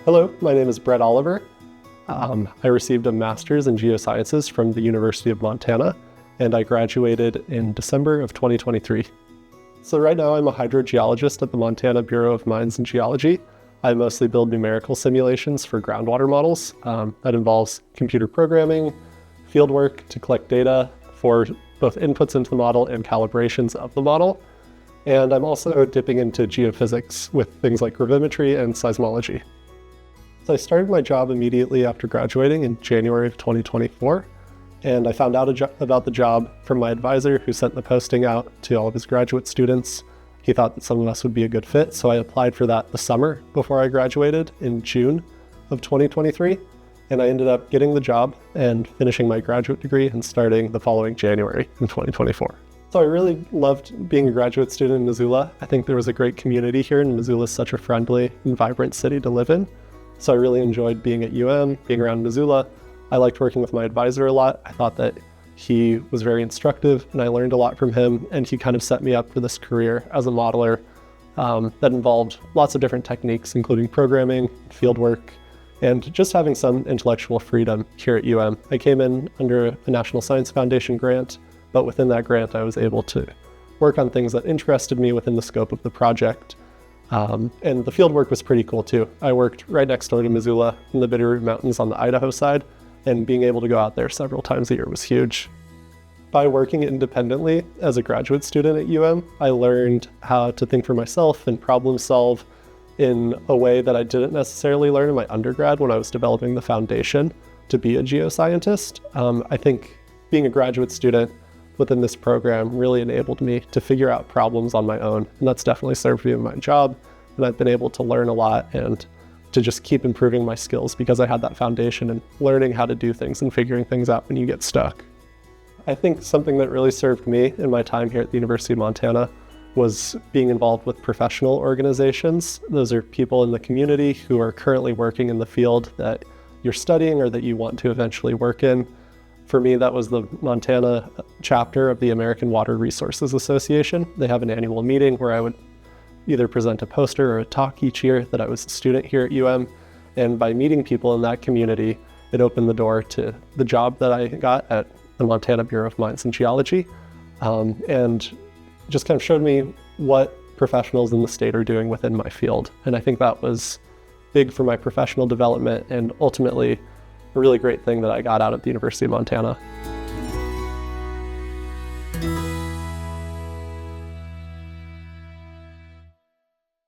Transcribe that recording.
Hello, my name is Brett Oliver. I received a master's in geosciences from the University of Montana, and I graduated in December of 2023. So right now I'm a hydrogeologist at the Montana Bureau of Mines and Geology. I mostly build numerical simulations for groundwater models. That involves computer programming, fieldwork to collect data for both inputs into the model and calibrations of the model. And I'm also dipping into geophysics with things like gravimetry and seismology. So I started my job immediately after graduating in January of 2024, and I found out about the job from my advisor who sent the posting out to all of his graduate students. He thought that some of us would be a good fit, so I applied for that the summer before I graduated in June of 2023, and I ended up getting the job and finishing my graduate degree and starting the following January in 2024. So I really loved being a graduate student in Missoula. I think there was a great community here, and Missoula is such a friendly and vibrant city to live in. So I really enjoyed being at UM, being around Missoula. I liked working with my advisor a lot. I thought that he was very instructive and I learned a lot from him, and he kind of set me up for this career as a modeler that involved lots of different techniques, including programming, fieldwork, and just having some intellectual freedom here at UM. I came in under a National Science Foundation grant, but within that grant I was able to work on things that interested me within the scope of the project. And the field work was pretty cool too. I worked right next door to Missoula in the Bitterroot Mountains on the Idaho side, and being able to go out there several times a year was huge. By working independently as a graduate student at UM, I learned how to think for myself and problem solve in a way that I didn't necessarily learn in my undergrad when I was developing the foundation to be a geoscientist. I think being a graduate student within this program really enabled me to figure out problems on my own, and that's definitely served me in my job, and I've been able to learn a lot and to just keep improving my skills because I had that foundation and learning how to do things and figuring things out when you get stuck. I think something that really served me in my time here at the University of Montana was being involved with professional organizations. Those are people in the community who are currently working in the field that you're studying or that you want to eventually work in. For me, that was the Montana chapter of the American Water Resources Association. They have an annual meeting where I would either present a poster or a talk each year that I was a student here at UM. And by meeting people in that community, it opened the door to the job that I got at the Montana Bureau of Mines and Geology, and just kind of showed me what professionals in the state are doing within my field. And I think that was big for my professional development and ultimately a really great thing that I got out at the University of Montana.